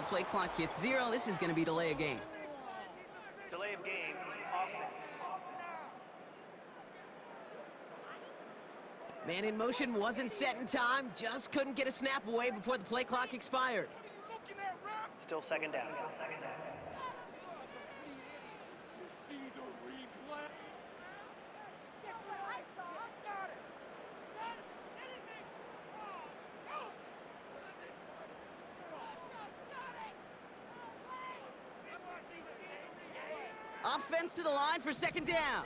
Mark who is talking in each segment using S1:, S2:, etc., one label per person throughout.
S1: play clock hits 0, this is going to be delay of game.
S2: Delay of game, offense.
S1: Man in motion wasn't set in time, just couldn't get a snap away before the play clock expired.
S2: Still second down.
S1: Offense to the line for second down.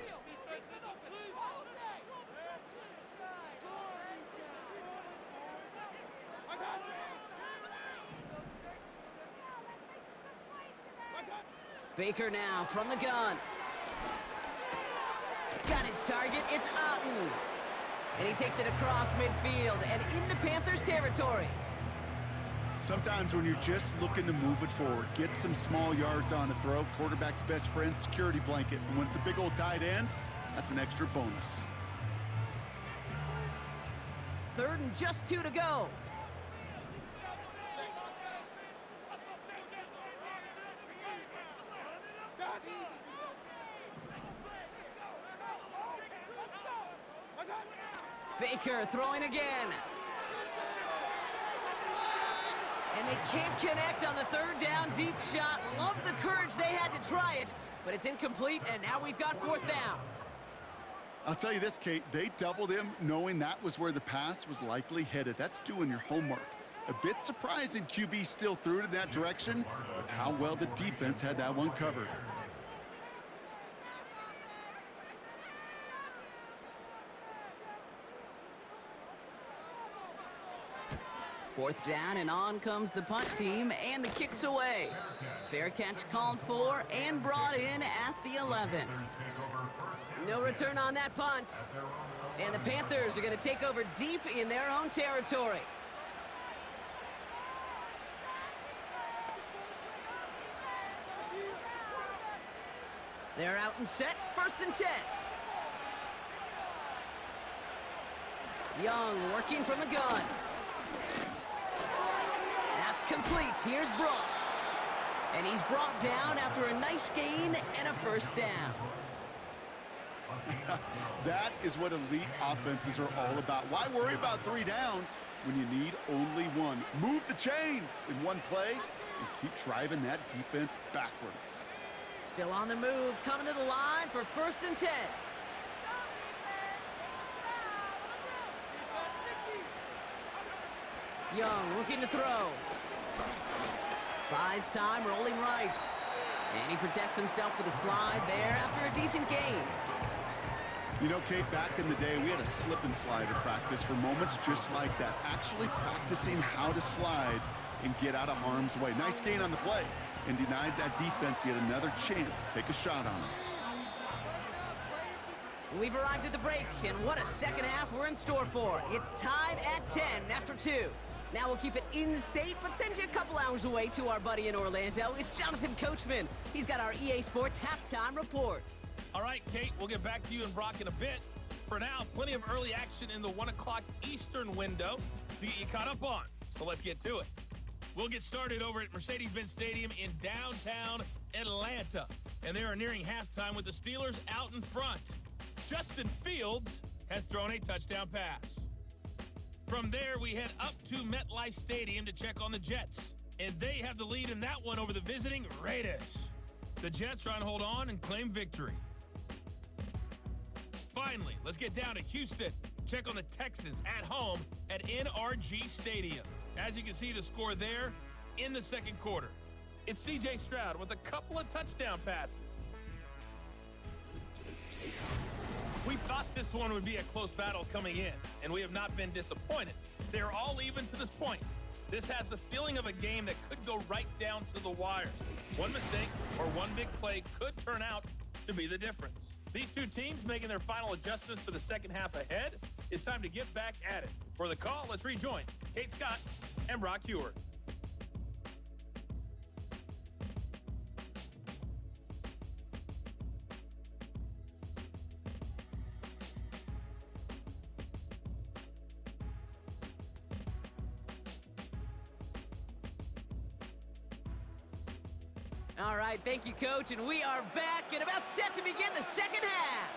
S1: Baker now from the gun. Got his target, it's Otten. And he takes it across midfield and into Panthers territory.
S3: Sometimes when you're just looking to move it forward, get some small yards on a throw, quarterback's best friend, security blanket. And when it's a big old tight end, that's an extra bonus.
S1: 3rd and just 2 to go. Baker throwing again. And they can't connect on the 3rd down deep shot. Love the courage they had to try it, but it's incomplete, and now we've got 4th down.
S3: I'll tell you this, Kate, they doubled him knowing that was where the pass was likely headed. That's doing your homework. A bit surprising QB still threw it in that direction with how well the defense had that one covered.
S1: 4th down, and on comes the punt team, and the kick's away. Fair catch called for and brought in at the 11. No return on that punt. And the Panthers are going to take over deep in their own territory. They're out and set, 1st and 10. Young working from the gun. That's complete. Here's Brooks. And he's brought down after a nice gain and a 1st down.
S3: That is what elite offenses are all about. Why worry about 3 downs when you need only 1? Move the chains in one play and keep driving that defense backwards.
S1: Still on the move, coming to the line for 1st and 10. Young looking to throw. Buys time, rolling right. And he protects himself with a slide there after a decent gain.
S3: You know, Kate, back in the day, we had a slip and slide at practice for moments just like that. Actually practicing how to slide and get out of harm's way. Nice gain on the play, and denied that defense yet another chance to take a shot on him.
S1: We've arrived at the break, and what a second half we're in store for. It's tied at 10 after 2. Now we'll keep it in-state, but send you a couple hours away to our buddy in Orlando. It's Jonathan Coachman. He's got our EA Sports halftime report.
S4: All right, Kate, we'll get back to you and Brock in a bit. For now, plenty of early action in the 1 o'clock Eastern window to get you caught up on. So let's get to it. We'll get started over at Mercedes-Benz Stadium in downtown Atlanta. And they are nearing halftime with the Steelers out in front. Justin Fields has thrown a touchdown pass. From there, we head up to MetLife Stadium to check on the Jets. And they have the lead in that one over the visiting Raiders. The Jets try and hold on and claim victory. Finally, let's get down to Houston. Check on the Texans at home at NRG Stadium. As you can see the score there in the 2nd quarter. It's C.J. Stroud with a couple of touchdown passes. We thought this one would be a close battle coming in, and we have not been disappointed. They're all even to this point. This has the feeling of a game that could go right down to the wire. One mistake or one big play could turn out to be the difference. These two teams making their final adjustments for the second half ahead. It's time to get back at it. For the call, let's rejoin Kate Scott and Brock Heward.
S1: All right, thank you, Coach, and we are back and about set to begin the second half.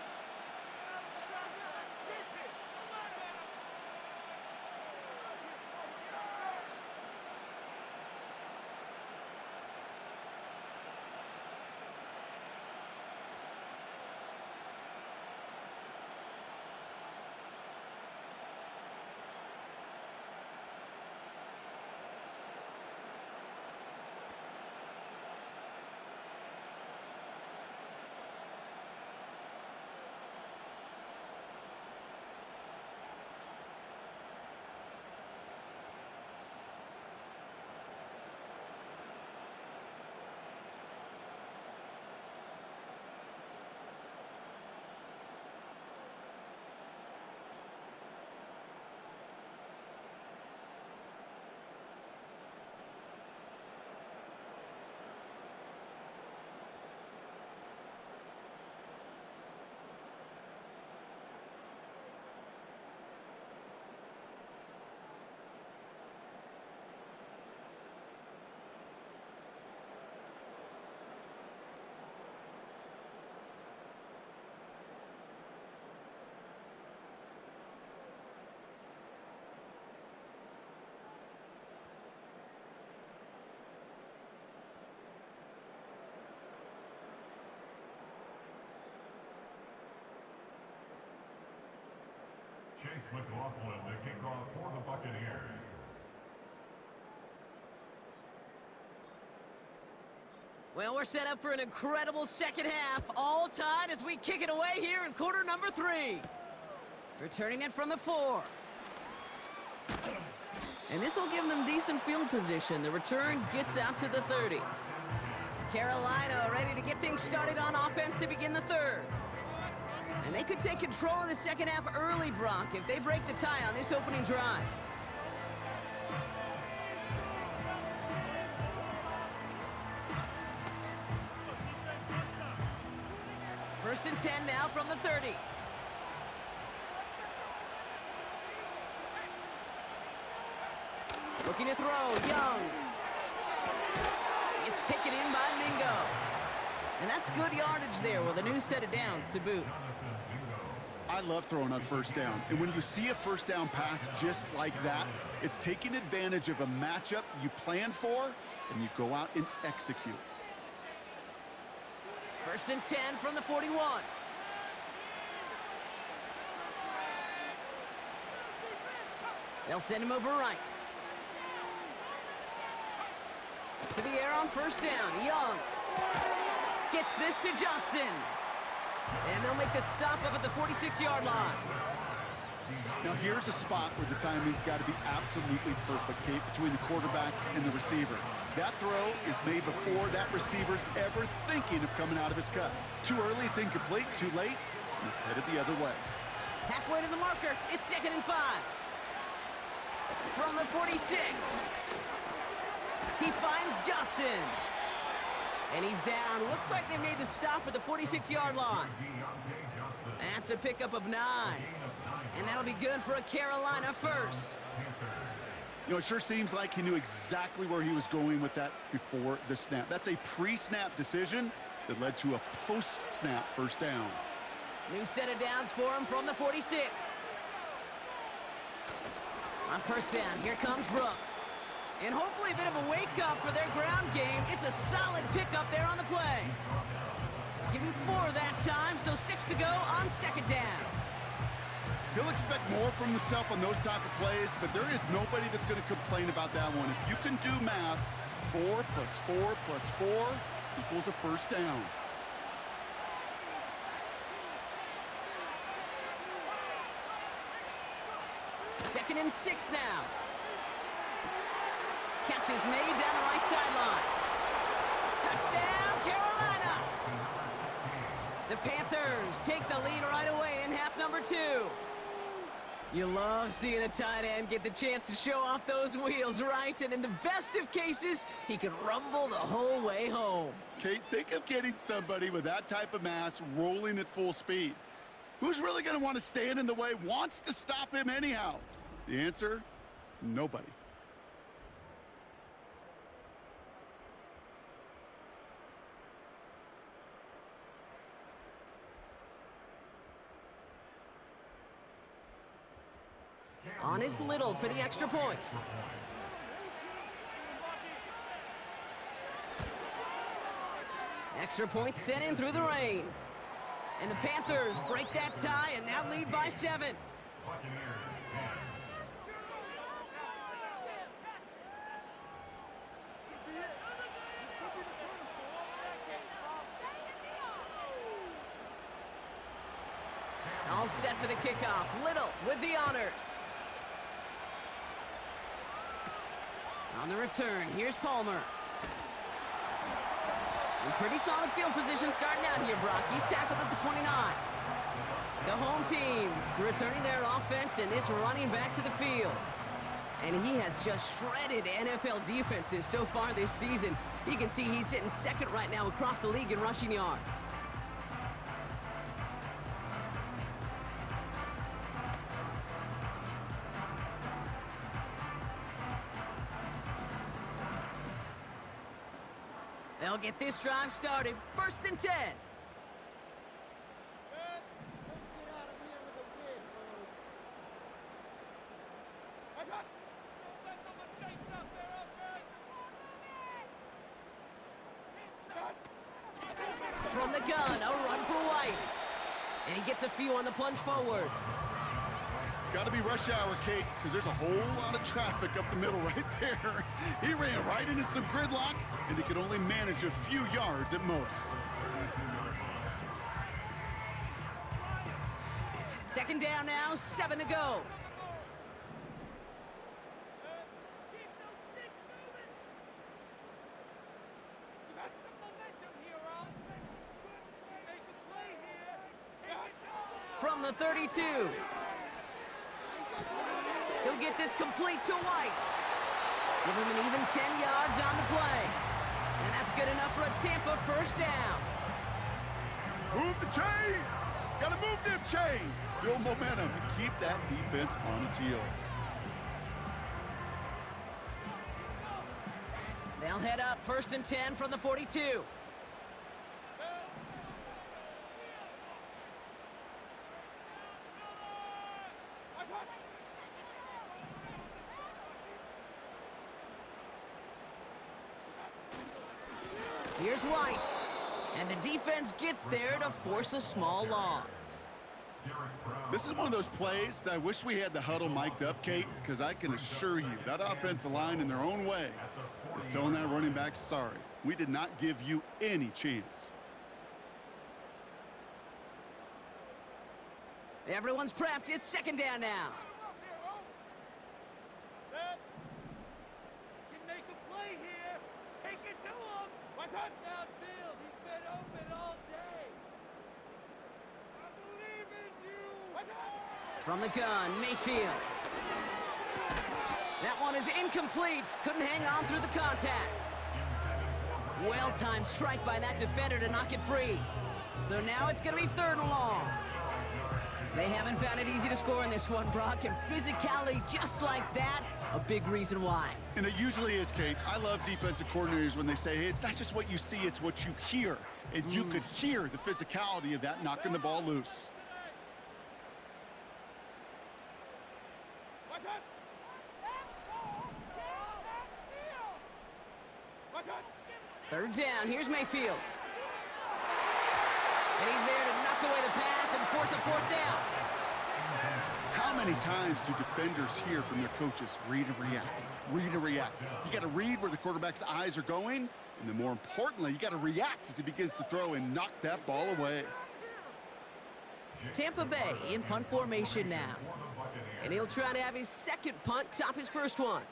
S5: Chase McLaughlin, the kickoff for the Buccaneers.
S1: Well, we're set up for an incredible second half, all tied as we kick it away here in quarter number 3. Returning it from the 4. And this will give them decent field position. The return gets out to the 30. Carolina ready to get things started on offense to begin the third. And they could take control of the second half early, Brock, if they break the tie on this opening drive. First and 10 now from the 30. Looking to throw, Young. It's taken in by Mingo. And that's good yardage there with a new set of downs to boot.
S3: I love throwing on first down. And when you see a first down pass just like that, it's taking advantage of a matchup you planned for, and you go out and execute.
S1: First and 10 from the 41. They'll send him over right. To the air on first down. Young gets this to Johnson. And they'll make the stop up at the 46-yard line.
S3: Now here's a spot where the timing's got to be absolutely perfect, Kate, between the quarterback and the receiver. That throw is made before that receiver's ever thinking of coming out of his cut. Too early, it's incomplete. Too late, and it's headed the other way.
S1: Halfway to the marker, it's 2nd and 5. From the 46. He finds Johnson. And he's down. Looks like they made the stop at the 46-yard line. That's a pickup of 9. And that'll be good for a Carolina first.
S3: You know, it sure seems like he knew exactly where he was going with that before the snap. That's a pre-snap decision that led to a post-snap first down.
S1: New set of downs for him from the 46. On first down, here comes Brooks. And hopefully a bit of a wake-up for their ground game. It's a solid pickup there on the play. Give him 4 that time, so 6 to go on second down.
S3: He'll expect more from himself on those type of plays, but there is nobody that's going to complain about that one. If you can do math, 4 plus 4 plus 4 equals a first down.
S1: Second and 6 now. Catch is made down the right sideline. Touchdown, Carolina! The Panthers take the lead right away in half number 2. You love seeing a tight end get the chance to show off those wheels, right? And in the best of cases, he could rumble the whole way home.
S3: Kate, think of getting somebody with that type of mass rolling at full speed. Who's really going to want to stand in the way, wants to stop him anyhow? The answer, nobody.
S1: On is Little for the extra point. Extra point sent in through the rain. And the Panthers break that tie and now lead by 7. All set for the kickoff. Little with the honors. On the return, here's Palmer. In pretty solid field position starting out here, Brock. He's tackled at the 29. The home teams returning their offense and this running back to the field. And he has just shredded NFL defenses so far this season. You can see he's sitting second right now across the league in rushing yards. They'll get this drive started. 1st and 10. From the gun, a run for White. And he gets a few on the plunge forward.
S3: Got to be rush hour, Kate, because there's a whole lot of traffic up the middle right there. He ran right into some gridlock, and he could only manage a few yards at most.
S1: 2nd down now, 7 to go. From the 32. He'll get this complete to White. Give him an even 10 yards on the play. And that's good enough for a Tampa 1st down.
S3: Move the chains! Gotta move them chains! Build momentum and keep that defense on its heels.
S1: They'll head up 1st and 10 from the 42. Here's White, and the defense gets there to force a small loss.
S3: This is one of those plays that I wish we had the huddle mic'd up, Kate, because I can assure you that offensive line in their own way is telling that running back, sorry, we did not give you any chance.
S1: Everyone's prepped. It's 2nd down now.
S6: Can make a play here. Take it to him. Downfield. He's been open all day. I believe in you.
S1: From the gun, Mayfield. That one is incomplete. Couldn't hang on through the contact. Well-timed strike by that defender to knock it free. So now it's going to be 3rd and long. They haven't found it easy to score in this one, Brock, and physicality just like that, a big reason why.
S3: And it usually is, Kate. I love defensive coordinators when they say, hey, it's not just what you see, it's what you hear. And you could hear the physicality of that knocking the ball loose.
S1: Third down, here's Mayfield. And he's there to knock away the pass and force a 4th down.
S3: How many times do defenders hear from their coaches, read and react, read and react? You got to read where the quarterback's eyes are going, and then more importantly, you got to react as he begins to throw and knock that ball away.
S1: Tampa Bay in punt formation now. And he'll try to have his 2nd punt top his 1st one.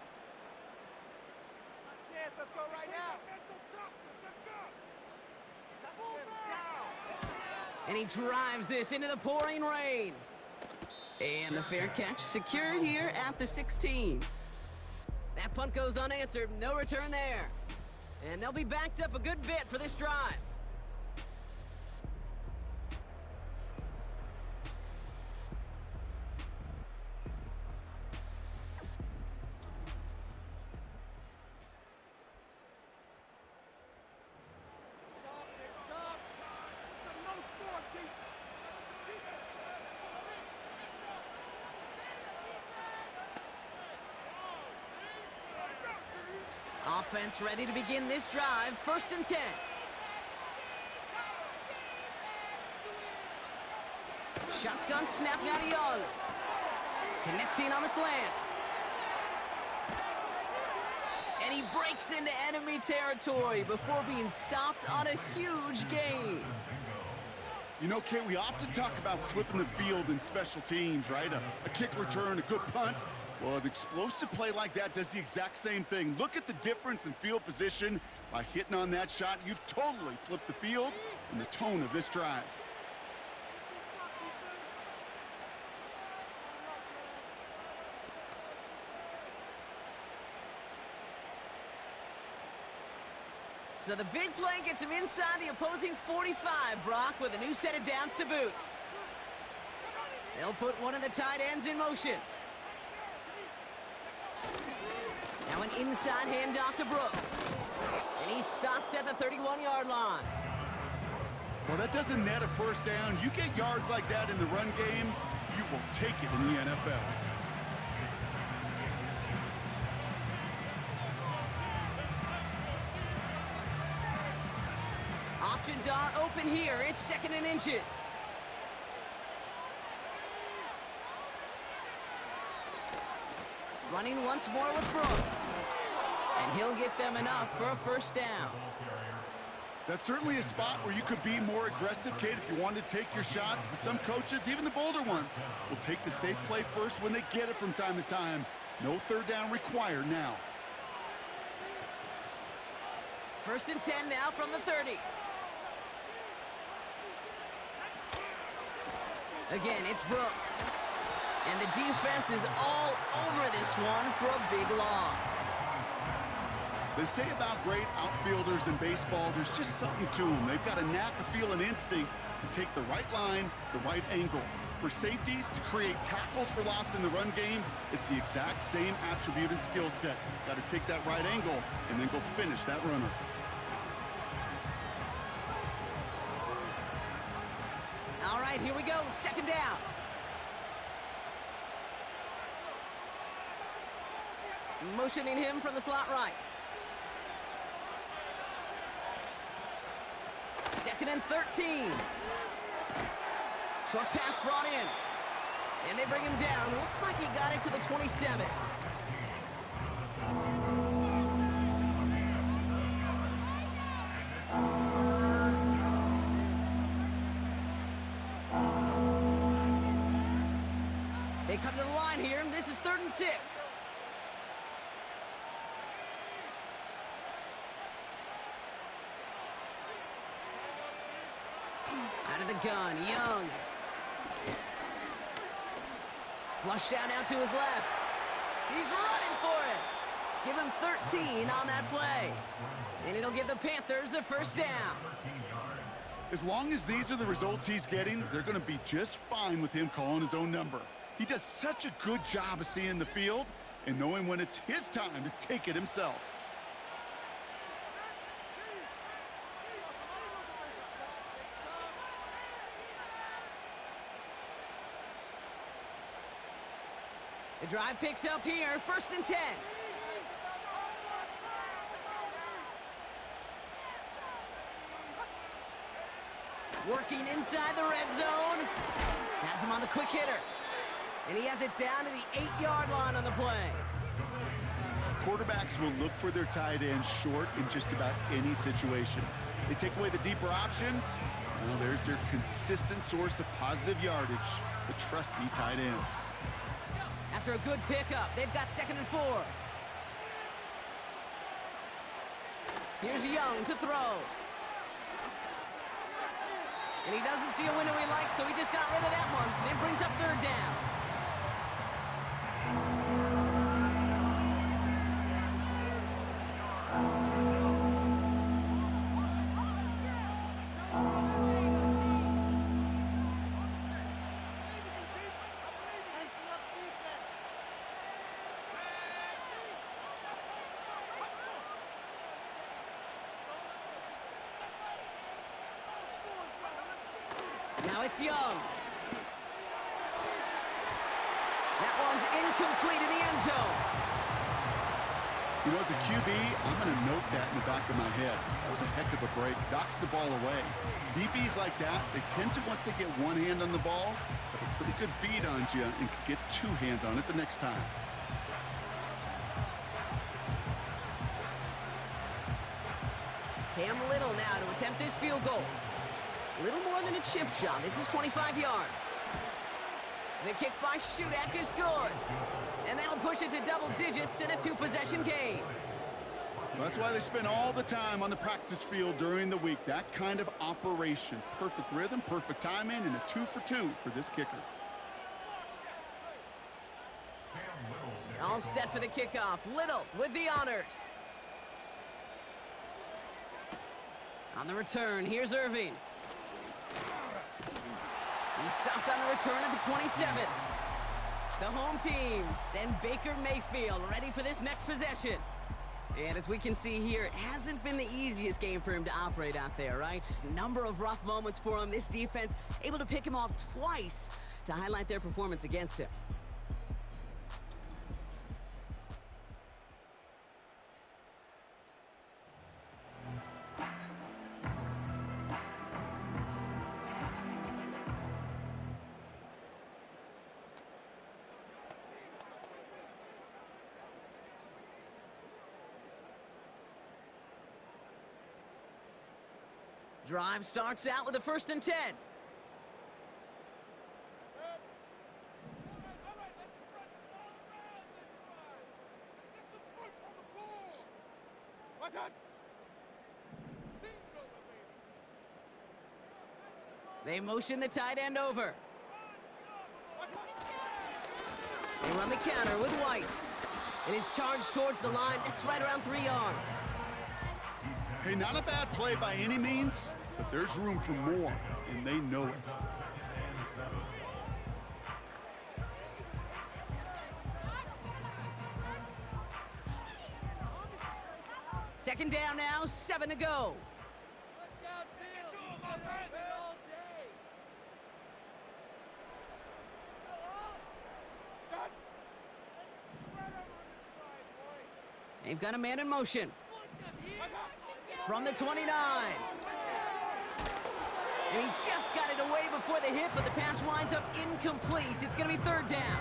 S6: Let's go right now.
S1: And he drives this into the pouring rain. And the fair catch secured here at the 16. That punt goes unanswered, no return there. And they'll be backed up a good bit for this drive. Offense ready to begin this drive. 1st and 10. Shotgun snap now to Young. Connecting on the slant. And he breaks into enemy territory before being stopped on a huge gain.
S3: You know, Kate, we often talk about flipping the field in special teams, right? A kick return, a good punt. Well, an explosive play like that does the exact same thing. Look at the difference in field position. By hitting on that shot, you've totally flipped the field and the tone of this drive.
S1: So the big play gets him inside the opposing 45, Brock, with a new set of downs to boot. They'll put one of the tight ends in motion. Now an inside handoff to Brooks. And he's stopped at the 31-yard line.
S3: Well, that doesn't net a 1st down. You get yards like that in the run game, you will take it in the NFL.
S1: Options are open here. It's 2nd and inches. Running once more with Brooks. And he'll get them enough for a 1st down.
S3: That's certainly a spot where you could be more aggressive, Kate, if you wanted to take your shots. But some coaches, even the bolder ones, will take the safe play first when they get it from time to time. No 3rd down required now.
S1: 1st and 10 now from the 30. Again, it's Brooks. And the defense is all over this one for a big loss.
S3: They say about great outfielders in baseball, there's just something to them. They've got a knack, a feel, and instinct to take the right line, the right angle. For safeties to create tackles for loss in the run game, it's the exact same attribute and skill set. Got to take that right angle and then go finish that runner.
S1: All right, here we go. 2nd down. Motioning him from the slot right. 2nd and 13. Short pass brought in. And they bring him down. Looks like he got it to the 27. They come to the line here. This is 3rd and 6. Out of the gun, Young. Flush down out to his left. He's running for it. Give him 13 on that play. And it'll give the Panthers a 1st down.
S3: As long as these are the results he's getting, they're going to be just fine with him calling his own number. He does such a good job of seeing the field and knowing when it's his time to take it himself.
S1: The drive picks up here, 1st and 10. Working inside the red zone. Has him on the quick hitter. And he has it down to the 8-yard line on the play.
S3: Quarterbacks will look for their tight end short in just about any situation. They take away the deeper options. Well, there's their consistent source of positive yardage, the trusty tight end.
S1: After a good pickup, they've got 2nd and 4. Here's Young to throw. And he doesn't see a window he likes, so he just got rid of that one. Then brings up 3rd down. Now it's Young. That one's incomplete in the end zone.
S3: You know, as a QB, I'm going to note that in the back of my head. That was a heck of a break. Knocks the ball away. DBs like that, they tend to, once they get one hand on the ball, have a pretty good beat on you and can get two hands on it the next time.
S1: Cam Little now to attempt this field goal. Little more than a chip shot. This is 25 yards. The kick by Shudak is good. And that'll push it to double digits in a two-possession game.
S3: Well, that's why they spend all the time on the practice field during the week. That kind of operation. Perfect rhythm, perfect timing, and a 2 for 2 for this kicker.
S1: All set for the kickoff. Little with the honors. On the return, here's Irving. He's stopped on the return at the 27. The home teams and Baker Mayfield ready for this next possession. And as we can see here, it hasn't been the easiest game for him to operate out there, right? Number of rough moments for him. This defense able to pick him off twice to highlight their performance against him. Drive starts out with a 1st and 10.
S6: All right, let's spread the ball around this drive. Let's get some points on the board. What's that? Steamroller, baby.
S1: They motion the tight end over. They run the counter with White. It is charged towards the line. It's right around 3 yards.
S3: Hey, not a bad play by any means, but there's room for more, and they know it.
S1: Second down now, 7 to go.
S6: Look downfield. He's been open all day. Done. Let's spread over this drive, boys.
S1: They've got a man in motion. From the 29. And he just got it away before the hit, but the pass winds up incomplete. It's going to be 3rd down.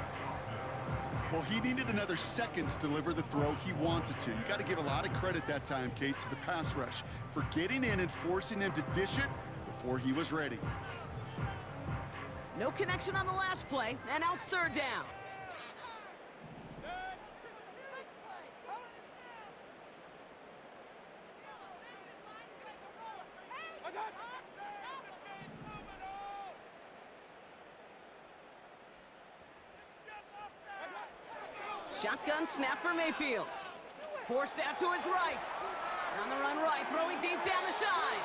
S3: Well, he needed another second to deliver the throw he wanted to. You got to give a lot of credit that time, Kate, to the pass rush for getting in and forcing him to dish it before he was ready.
S1: No connection on the last play, and now it's 3rd down. Shotgun snap for Mayfield. Forced out to his right. On the run right, throwing deep down the side.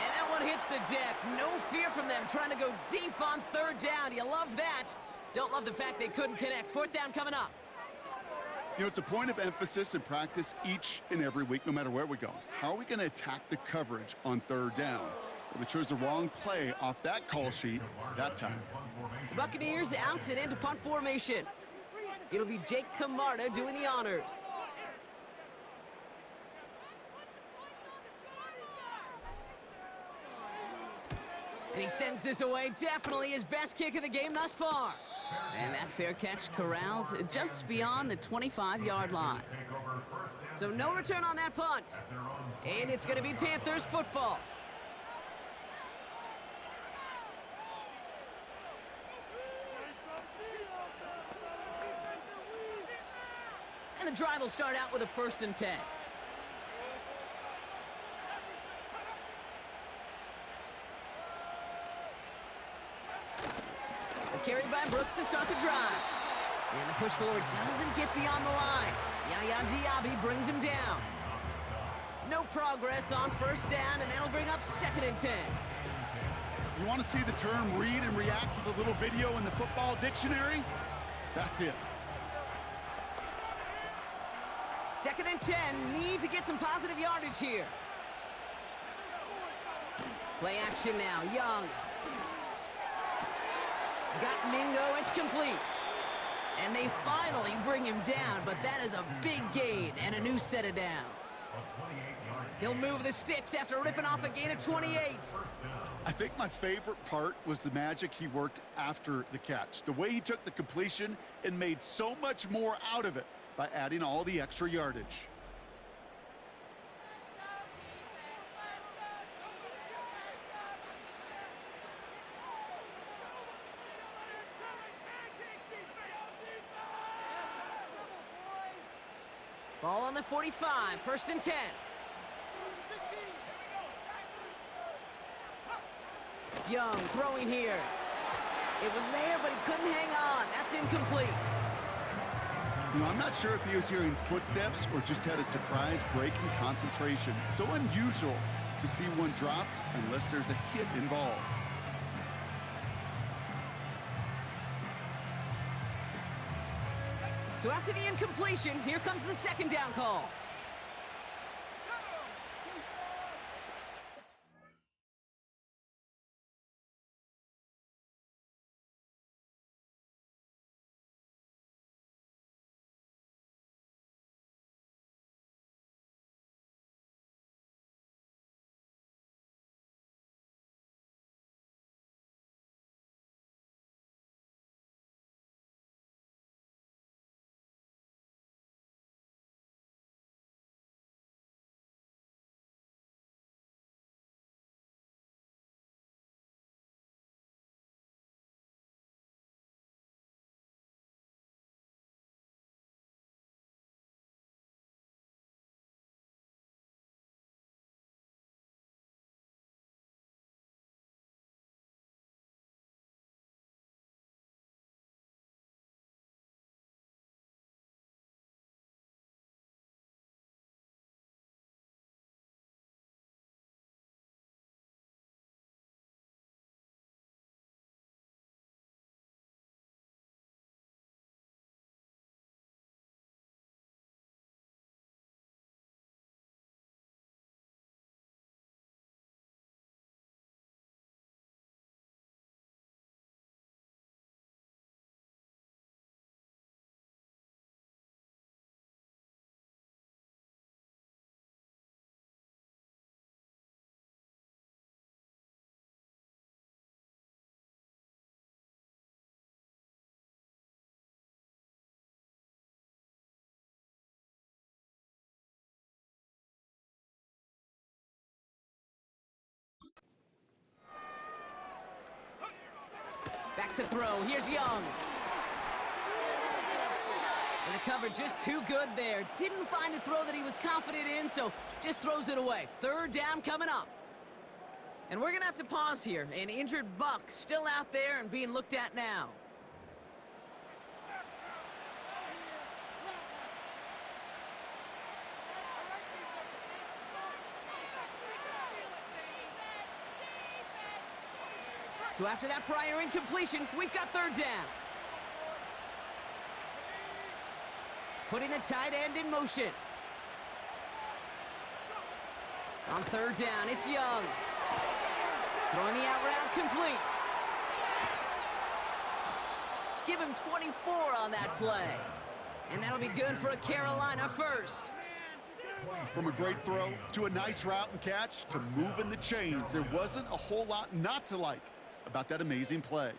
S1: And that one hits the deck. No fear from them trying to go deep on 3rd down. You love that. Don't love the fact they couldn't connect. 4th down coming up.
S3: You know, it's a point of emphasis in practice each and every week, no matter where we go. How are we going to attack the coverage on 3rd down? Well, they chose the wrong play off that call sheet that time.
S1: The Buccaneers out and into punt formation. It'll be Jake Camarda doing the honors. And he sends this away. Definitely his best kick of the game thus far. And that fair catch corralled just beyond the 25-yard line. So no return on that punt. And it's going to be Panthers football. And the drive will start out with a 1st and 10. The carry by Brooks to start the drive. And the push forward doesn't get beyond the line. Yaya Diaby brings him down. No progress on 1st down, and that'll bring up 2nd and 10.
S3: You want to see the term read and react with a little video in the football dictionary? That's it.
S1: 2nd and 10, need to get some positive yardage here. Play action now, Young. Got Mingo, it's complete. And they finally bring him down, but that is a big gain and a new set of downs. He'll move the sticks after ripping off a gain of 28.
S3: I think my favorite part was the magic he worked after the catch. The way he took the completion and made so much more out of it by adding all the extra yardage.
S1: Ball on the 45, 1st and 10. Young throwing here. It was there, but he couldn't hang on. That's incomplete.
S3: You know, I'm not sure if he was hearing footsteps or just had a surprise break in concentration. So unusual to see one dropped unless there's a hit involved.
S1: So after the incompletion, here comes the 2nd down call. Back to throw. Here's Young. And the cover just too good there. Didn't find a throw that he was confident in, so just throws it away. 3rd down coming up. And we're going to have to pause here. An injured Buck still out there and being looked at now. So after that prior incompletion, we've got 3rd down. Putting the tight end in motion. On 3rd down, it's Young. Throwing the out route complete. Give him 24 on that play. And that'll be good for a Carolina 1st.
S3: From a great throw to a nice route and catch to moving the chains, there wasn't a whole lot not to like about that amazing play.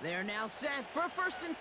S1: They're now set for 1st and...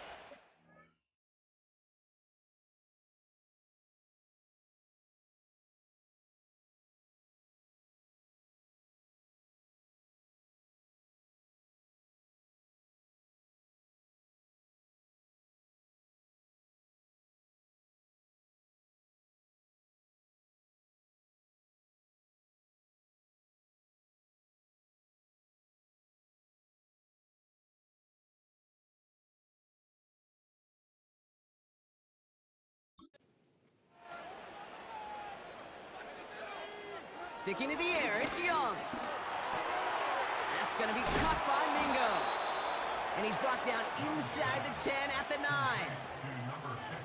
S1: Sticking to the air, it's Young. That's going to be caught by Mingo. And he's brought down inside the 10 at the 9.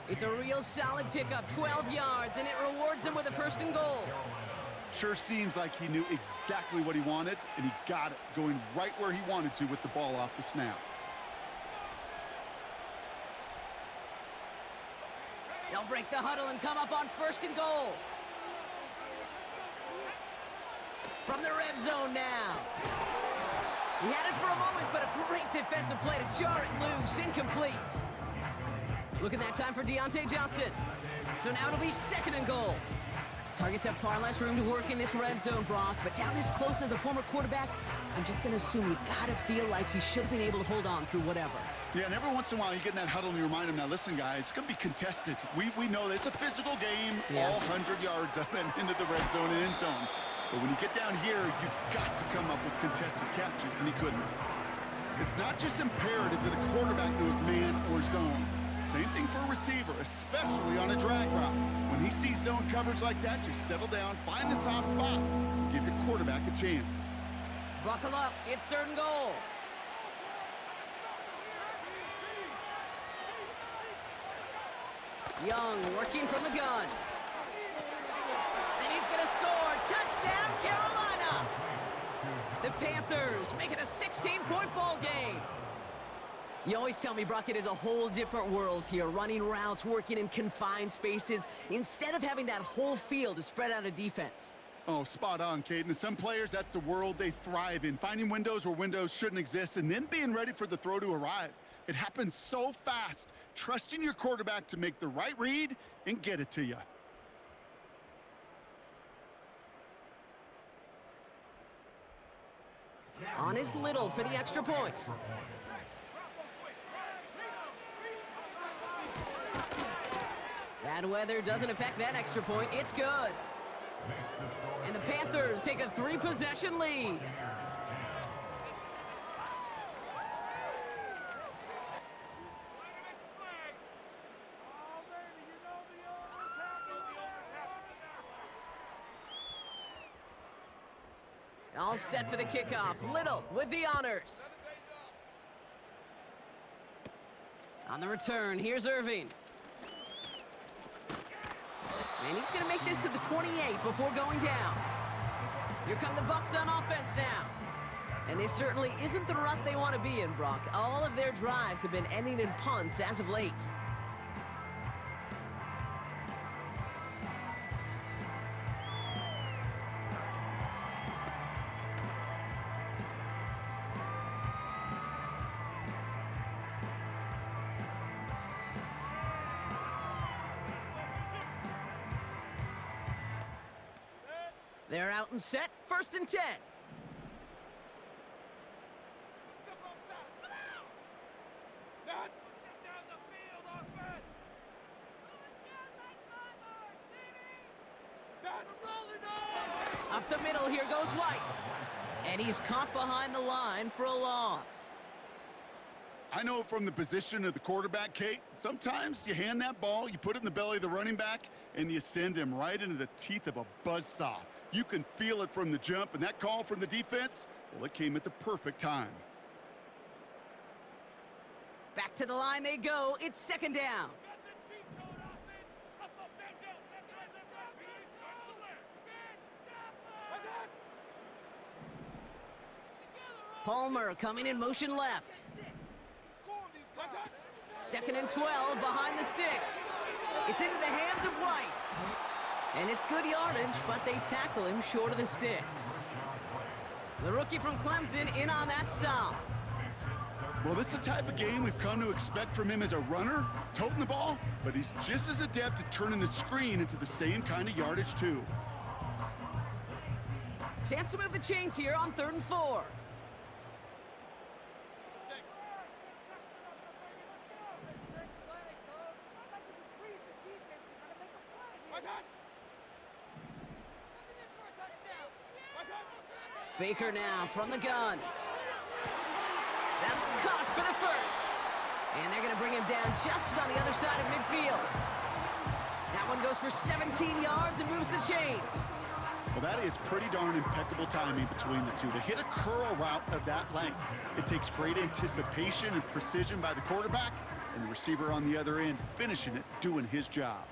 S1: It's a real solid pickup, 12 yards, and it rewards him with a 1st and goal.
S3: Sure seems like he knew exactly what he wanted, and he got it, going right where he wanted to with the ball off the snap.
S1: They'll break the huddle and come up on 1st and goal. From the red zone now. He had it for a moment, but a great defensive play to jar it loose. Incomplete. Look at that time for Deontay Johnson. So now it'll be 2nd and goal. Targets have far less room to work in this red zone, Brock, but down this close as a former quarterback, I'm just going to assume you got to feel like he should have been able to hold on through whatever.
S3: Yeah, and every once in a while you get in that huddle and you remind him, now listen, guys, it's going to be contested. We know this. It's a physical game, all 100 yards up and into the red zone and end zone. But when you get down here, you've got to come up with contested catches, and he couldn't. It's not just imperative that a quarterback knows man or zone. Same thing for a receiver, especially on a drag route. When he sees zone coverage like that, just settle down, find the soft spot, and give your quarterback a chance.
S1: Buckle up, it's 3rd and goal. Young working from the gun. And he's going to score. Touchdown, Carolina! The Panthers make it a 16-point ball game. You always tell me, Brock, it is a whole different world here, running routes, working in confined spaces, instead of having that whole field to spread out a defense.
S3: Oh, spot on, Caden. Some players, that's the world they thrive in, finding windows where windows shouldn't exist and then being ready for the throw to arrive. It happens so fast, trusting your quarterback to make the right read and get it to you.
S1: On is Little for the extra point. Bad weather doesn't affect that extra point. It's good. And the Panthers take a 3-possession lead. All set for the kickoff. Little with the honors. On the return, here's Irving. And he's going to make this to the 28 before going down. Here come the Bucs on offense now. And this certainly isn't the rut they want to be in, Brock. All of their drives have been ending in punts as of late. They're out and set, 1st and 10. Up the middle, here goes White. And he's caught behind the line for a loss.
S3: I know from the position of the quarterback, Kate, sometimes you hand that ball, you put it in the belly of the running back, and you send him right into the teeth of a buzzsaw. You can feel it from the jump, and that call from the defense, well, it came at the perfect time.
S1: Back to the line they go. It's 2nd down. Palmer coming in motion left. 2nd and 12 behind the sticks. It's into the hands of White. And it's good yardage, but they tackle him short of the sticks. The rookie from Clemson in on that stop.
S3: Well, this is the type of game we've come to expect from him as a runner, toting the ball, but he's just as adept at turning the screen into the same kind of yardage, too.
S1: Chance to move the chains here on 3rd and 4. Baker now from the gun. That's caught for the 1st. And they're going to bring him down just on the other side of midfield. That one goes for 17 yards and moves the chains.
S3: Well, that is pretty darn impeccable timing between the two. To hit a curl route of that length, it takes great anticipation and precision by the quarterback, and the receiver on the other end finishing it, doing his job.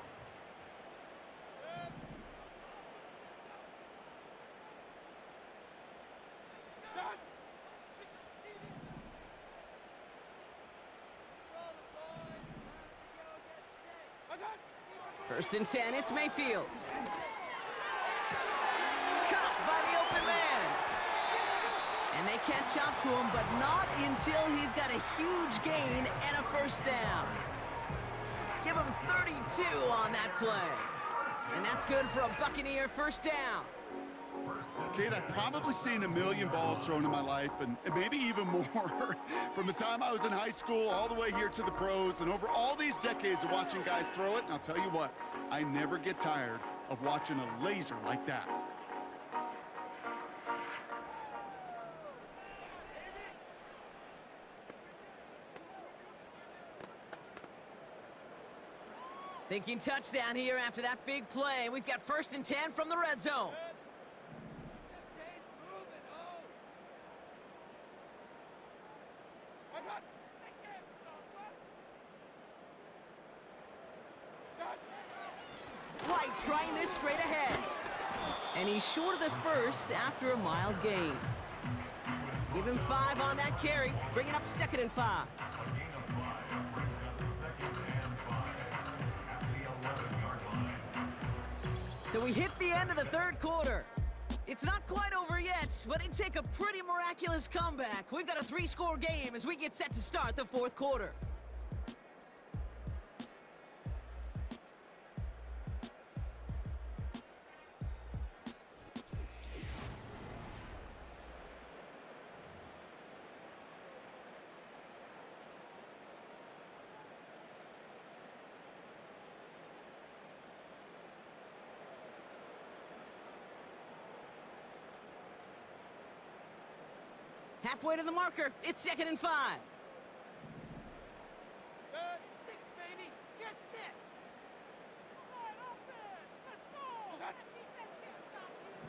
S1: First and 10, it's Mayfield. Caught by the open man. And they catch up to him, but not until he's got a huge gain and a first down. Give him 32 on that play. And that's good for a Buccaneer first down.
S3: Kate, I've probably seen a million balls thrown in my life, and maybe even more, from the time I was in high school all the way here to the pros, and over all these decades of watching guys throw it. And I'll tell you what, I never get tired of watching a laser like that.
S1: Thinking touchdown here after that big play. We've got first and 10 from the red zone. Right, trying this straight ahead. And he's short of the first after a mild gain. Give him 5 on that carry, bringing up 2nd and 5. So we hit the end of the third quarter. It's not quite over yet, but it'd take a pretty miraculous comeback. We've got a 3-score game as we get set to start the fourth quarter. Halfway to the marker, it's 2nd and 5.
S6: 6, baby. Get 6. Come on, offense. Let's go. That defense can't stop you.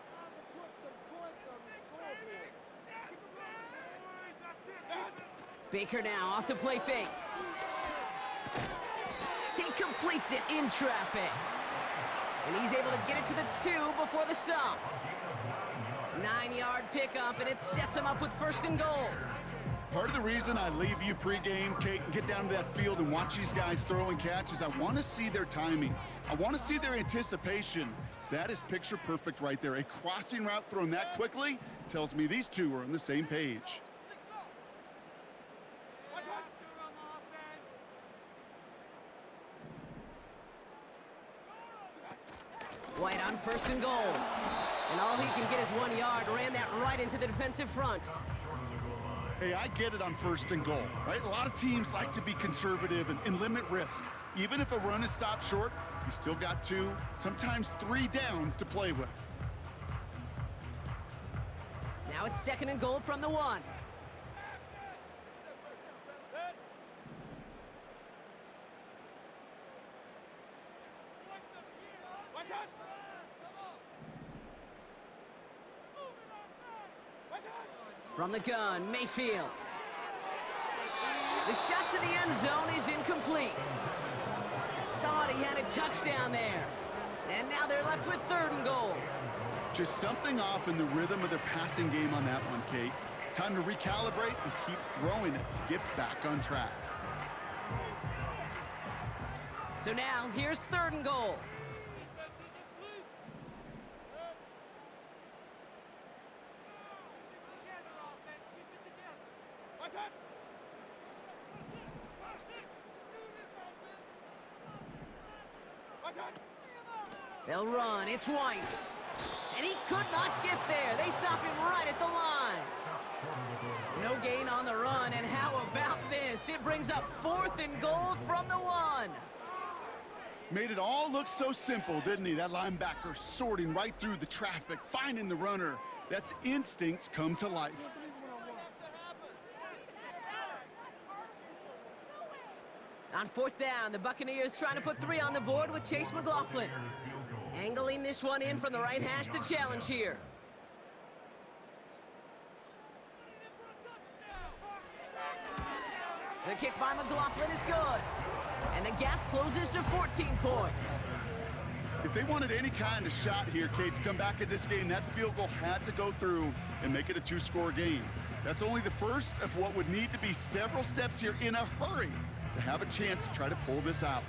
S6: Time to put some points on the scoreboard. Keep it rolling, boys. That's it.
S1: Baker now off the play fake. He completes it in traffic. And he's able to get it to the 2 before the stop. 9-yard pickup, and it sets him up with first and goal.
S3: Part of the reason I leave you pregame, Kate, and get down to that field and watch these guys throw and catch is I want to see their timing. I want to see their anticipation. That is picture perfect right there. A crossing route thrown that quickly tells me these two are on the same page.
S1: White on first and goal. And all he can get is 1 yard. Ran that right into the defensive front.
S3: Hey, I get it on first and goal, right? A lot of teams like to be conservative and limit risk. Even if a run is stopped short, you still got 2, sometimes 3 downs to play with.
S1: Now it's 2nd and goal from the 1. From the gun, Mayfield. The shot to the end zone is incomplete. Thought he had a touchdown there. And now they're left with 3rd and goal.
S3: Just something off in the rhythm of their passing game on that one, Kate. Time to recalibrate and keep throwing it to get back on track.
S1: So now, here's 3rd and goal. They'll run. It's White. And he could not get there. They stop him right at the line. No gain on the run. And how about this? It brings up 4th and goal from the 1.
S3: Made it all look so simple, didn't he? That linebacker sorting right through the traffic, finding the runner. That's instincts come to life.
S1: On 4th down, the Buccaneers trying to put 3 on the board with Chase McLaughlin. Angling this one in from the right hash to challenge here. The kick by McLaughlin is good. And the gap closes to 14 points.
S3: If they wanted any kind of shot here, Kate, to come back in this game, that field goal had to go through and make it a two-score game. That's only the first of what would need to be several steps here in a hurry to have a chance to try to pull this out.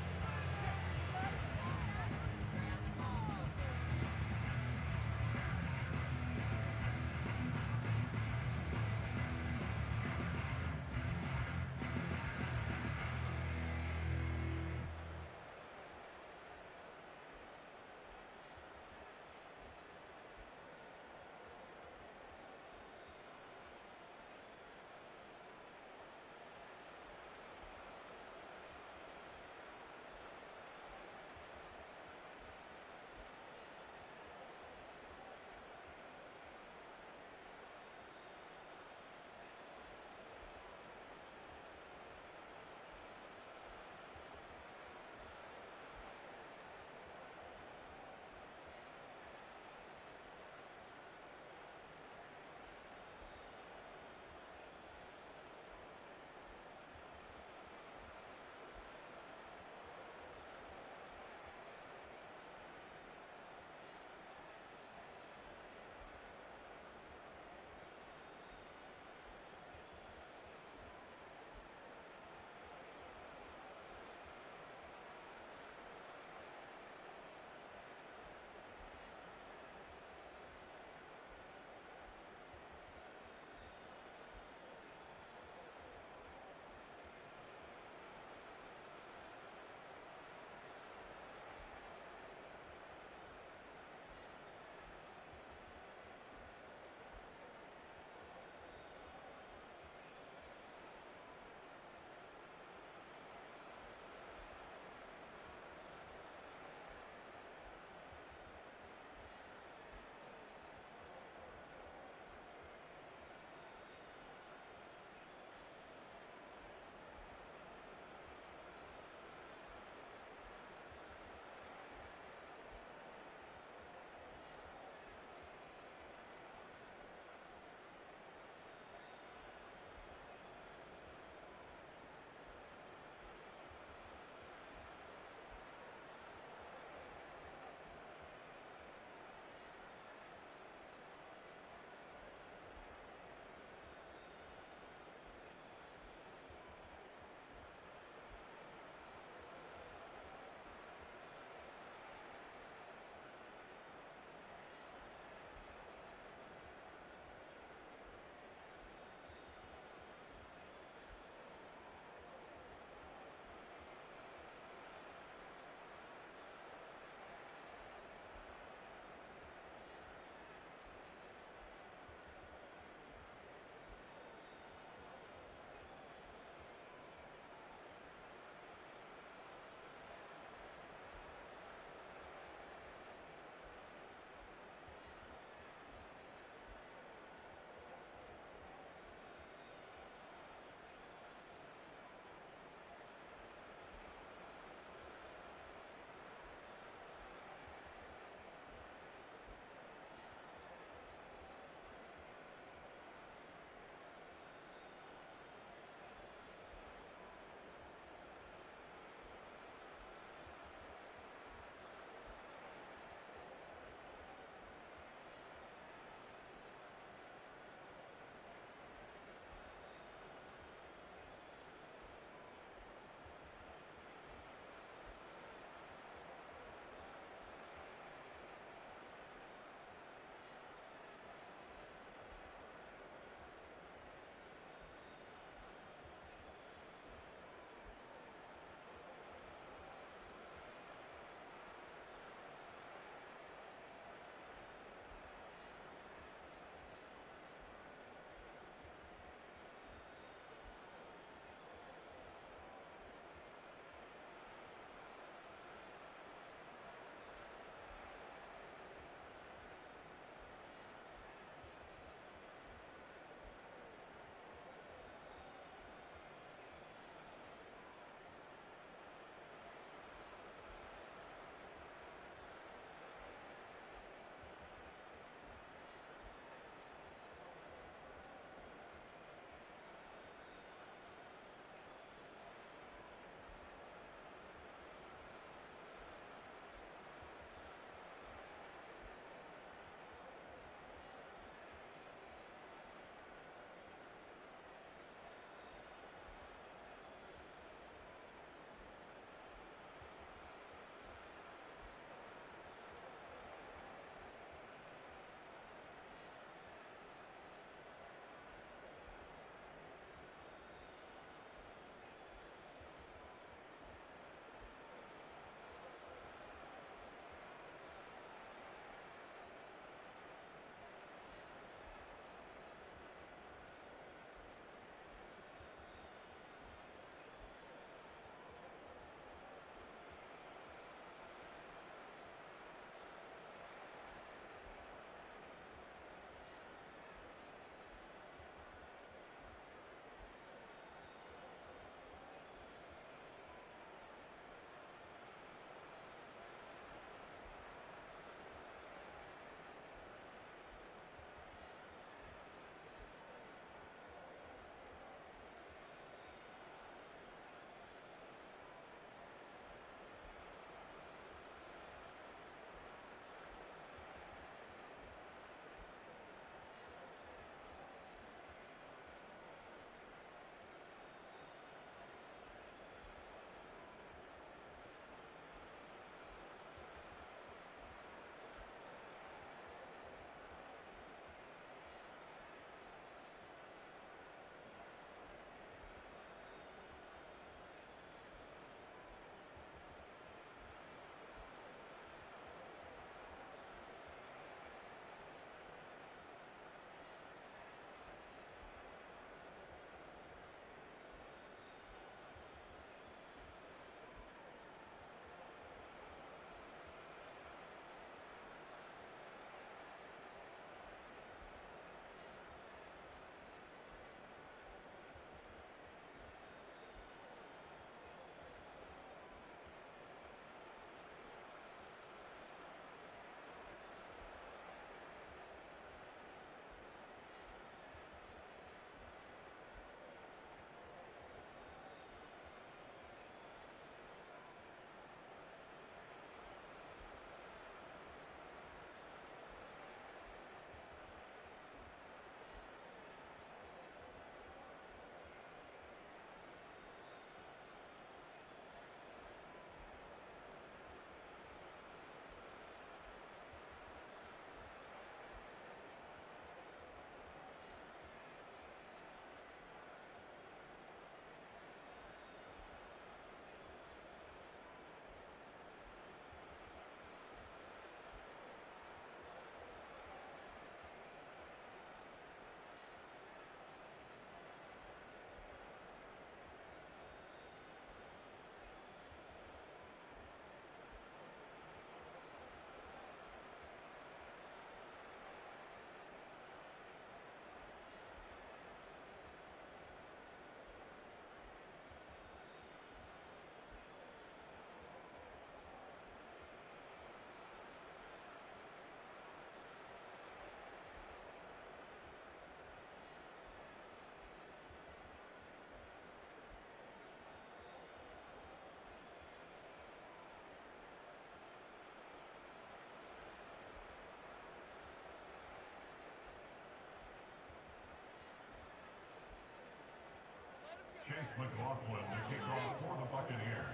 S5: McLaughlin, the kickoff for the Buccaneers.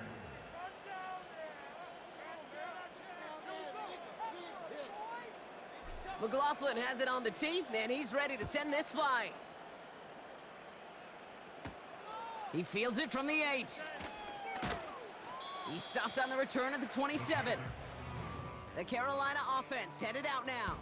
S1: McLaughlin has it on the tee, and he's ready to send this flying. He fields it from the 8. He's stopped on the return at the 27. The Carolina offense headed out now.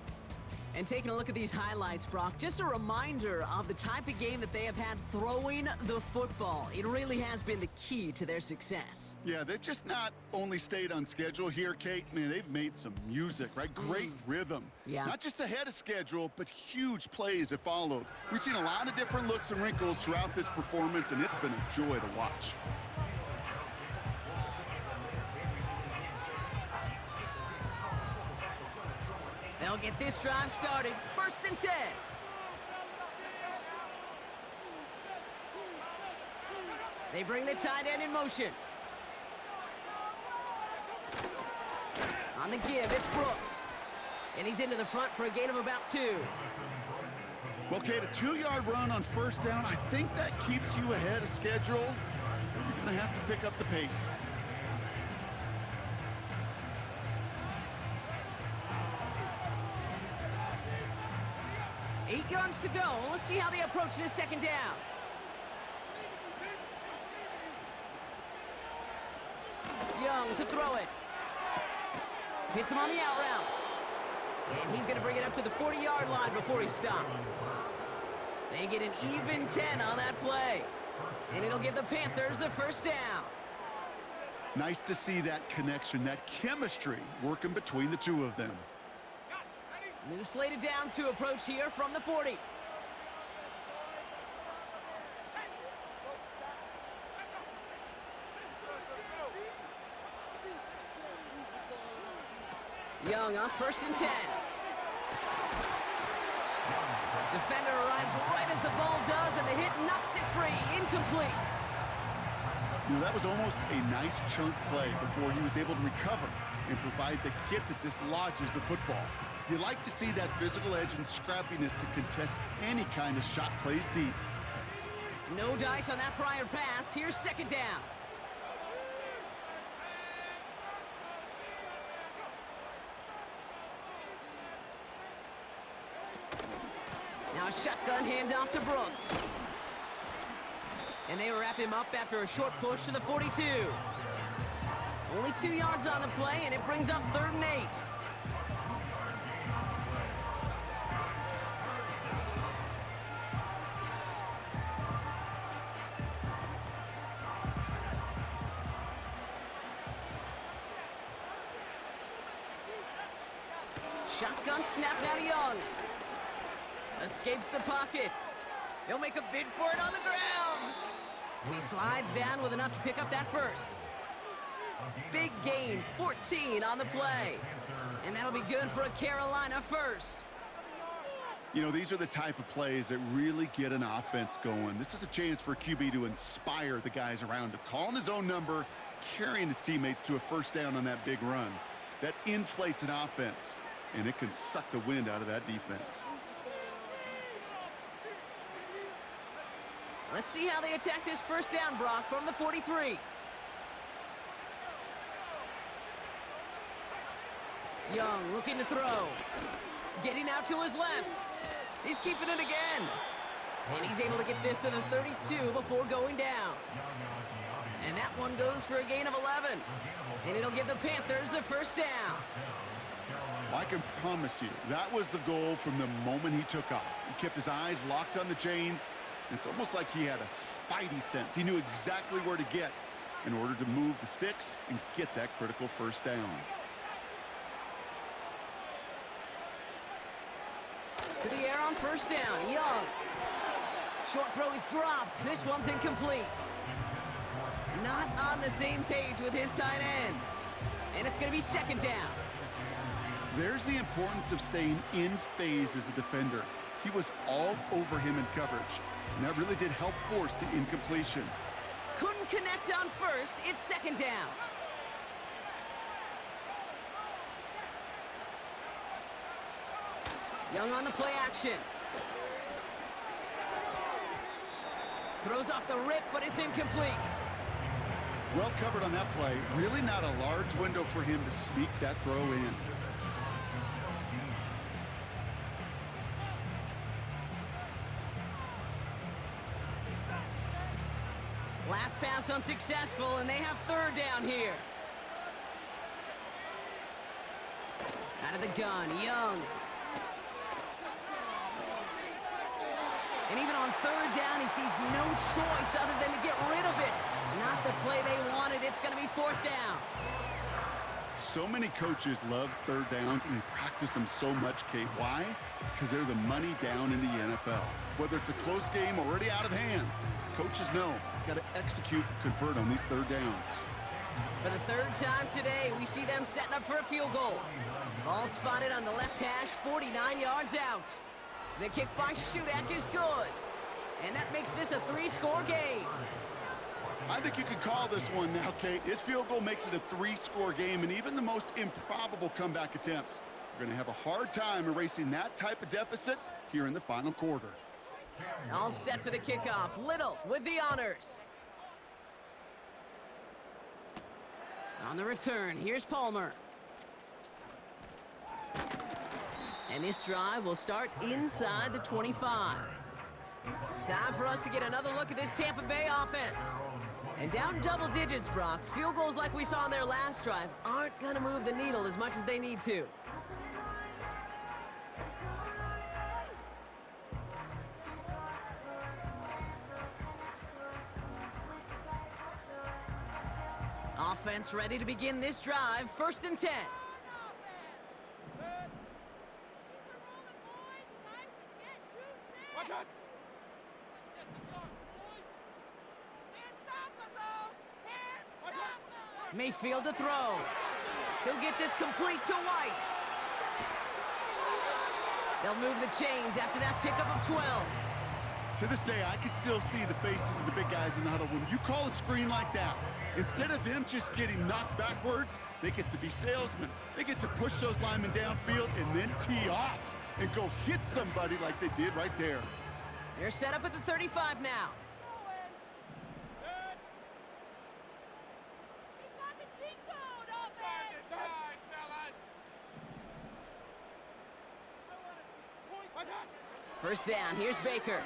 S1: And taking a look at these highlights, Brock, just a reminder of the type of game that they have had throwing the football. It really has been the key to their success.
S3: Yeah, they've just not only stayed on schedule here, Kate. Man, they've made some music, right? Great rhythm.
S1: Yeah.
S3: Not just ahead of schedule, but huge plays have followed. We've seen a lot of different looks and wrinkles throughout this performance, and it's been a joy to watch.
S1: They'll get this drive started. 1st and 10. They bring the tight end in motion. On the give, it's Brooks. And he's into the front for a gain of about 2.
S3: Well, Kate, a 2-yard run on 1st down, I think that keeps you ahead of schedule. You're going to have to pick up the pace.
S1: Eight yards to go. Let's see how they approach this 2nd down. Young to throw it. Hits him on the out route. And he's going to bring it up to the 40-yard line before he's stopped. They get an even 10 on that play. And it'll give the Panthers a 1st down.
S3: Nice to see that connection, that chemistry working between the two of them.
S1: New slated downs to approach here from the 40. Young on 1st and 10. Defender arrives right as the ball does, and the hit knocks it free. Incomplete.
S3: You know, that was almost a nice chunk play before he was able to recover and provide the hit that dislodges the football. You like to see that physical edge and scrappiness to contest any kind of shot plays deep.
S1: No dice on that prior pass. Here's 2nd down. Now a shotgun handoff to Brooks. And they wrap him up after a short push to the 42. Only 2 yards on the play, and it brings up 3rd and 8. Shotgun snap now to Young. Escapes the pocket. He'll make a bid for it on the ground. And he slides down with enough to pick up that 1st. Big gain, 14 on the play. And that'll be good for a Carolina 1st.
S3: You know, these are the type of plays that really get an offense going. This is a chance for a QB to inspire the guys around him. Calling his own number, carrying his teammates to a 1st down on that big run. That inflates an offense, and it can suck the wind out of that defense.
S1: Let's see how they attack this 1st down, Brock, from the 43. Young looking to throw. Getting out to his left. He's keeping it again. And he's able to get this to the 32 before going down. And that one goes for a gain of 11. And it'll give the Panthers a 1st down.
S3: I can promise you, that was the goal from the moment he took off. He kept his eyes locked on the chains. It's almost like he had a spidey sense. He knew exactly where to get in order to move the sticks and get that critical 1st down.
S1: To the air on 1st down, Young. Short throw is dropped. This one's incomplete. Not on the same page with his tight end. And it's going to be 2nd down.
S3: There's the importance of staying in phase as a defender. He was all over him in coverage, and that really did help force the incompletion.
S1: Couldn't connect on 1st. It's 2nd down. Young on the play action. Throws off the rip, but it's incomplete.
S3: Well covered on that play. Really not a large window for him to sneak that throw in.
S1: Last pass unsuccessful, and they have third down here. Out of the gun, Young. And even on third down, he sees no choice other than to get rid of it. Not the play they wanted. It's going to be fourth down.
S3: So many coaches love third downs, and they practice them so much, Kate. Why? Because they're the money down in the NFL. Whether it's a close game already out of hand, coaches know got to execute, convert on these third downs.
S1: For the third time today, we see them setting up for a field goal. Ball spotted on the left hash, 49 yards out. The kick by Shudak is good. And that makes this a 3-score game.
S3: I think you could call this one now, Kate. His field goal makes it a 3-score game, and even the most improbable comeback attempts are going to have a hard time erasing that type of deficit here in the final quarter.
S1: All set for the kickoff. Little with the honors. On the return, here's Palmer. And this drive will start inside the 25. Time for us to get another look at this Tampa Bay offense. And down double digits, Brock. Field goals like we saw on their last drive aren't going to move the needle as much as they need to. Offense ready to begin this drive. 1st and 10. Mayfield to throw. He'll get this complete to White. They'll move the chains after that pickup of 12.
S3: To this day, I can still see the faces of the big guys in the huddle. When you call a screen like that, instead of them just getting knocked backwards, they get to be salesmen. They get to push those linemen downfield and then tee off and go hit somebody like they did right there.
S1: They're set up at the 35 now. First down, here's Baker.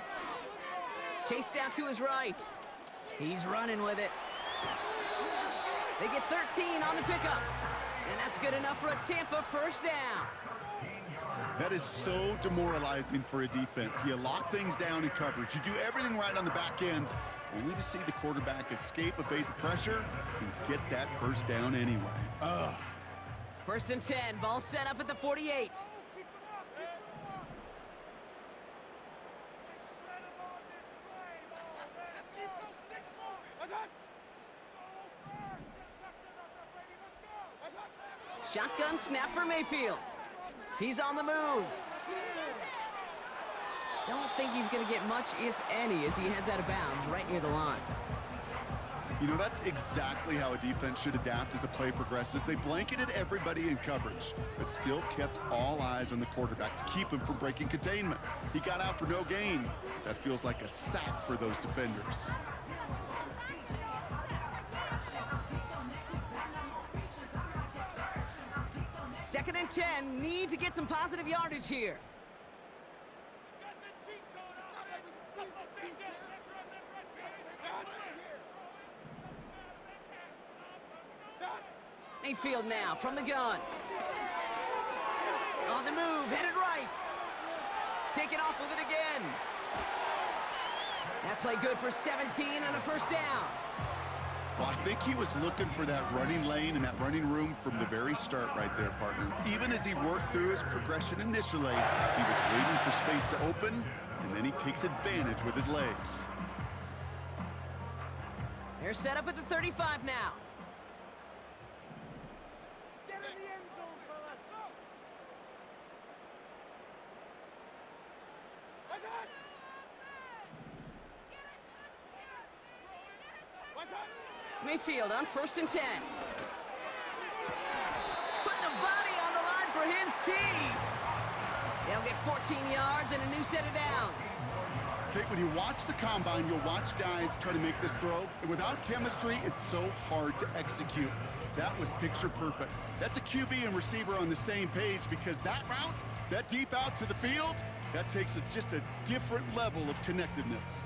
S1: Chased out to his right. He's running with it. They get 13 on the pickup. And that's good enough for a Tampa first down.
S3: That is so demoralizing for a defense. You lock things down in coverage. You do everything right on the back end, only to see the quarterback escape, evade the pressure, and get that first down anyway. Ugh.
S1: 1st and 10, ball set up at the 48. Shotgun snap for Mayfield. He's on the move. Don't think he's going to get much, if any, as he heads out of bounds right near the line.
S3: You know, that's exactly how a defense should adapt as the play progresses. They blanketed everybody in coverage, but still kept all eyes on the quarterback to keep him from breaking containment. He got out for no gain. That feels like a sack for those defenders.
S1: Second and 10, need to get some positive yardage here. Mayfield now from the gun. On the move, headed right. Taking off with it again. That play good for 17 and a first down.
S3: Well, I think he was looking for that running lane and that running room from the very start right there, partner. Even as he worked through his progression initially, he was waiting for space to open, and then he takes advantage with his legs.
S1: They're set up at the 35 now.
S6: Get in the end zone, fellas.
S1: Mayfield on 1st and 10. Put the body on the line for his team. They'll get 14 yards and a new set of downs.
S3: Kate, when you watch the combine, you'll watch guys try to make this throw, and without chemistry, it's so hard to execute. That was picture perfect. That's a QB and receiver on the same page, because that route, that deep out to the field, that takes just a different level of connectedness.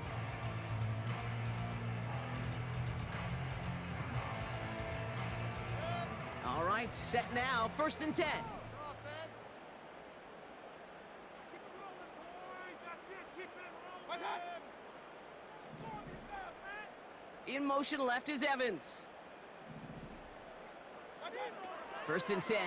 S1: All right, set now, 1st and 10. In motion left is Evans. 1st and 10.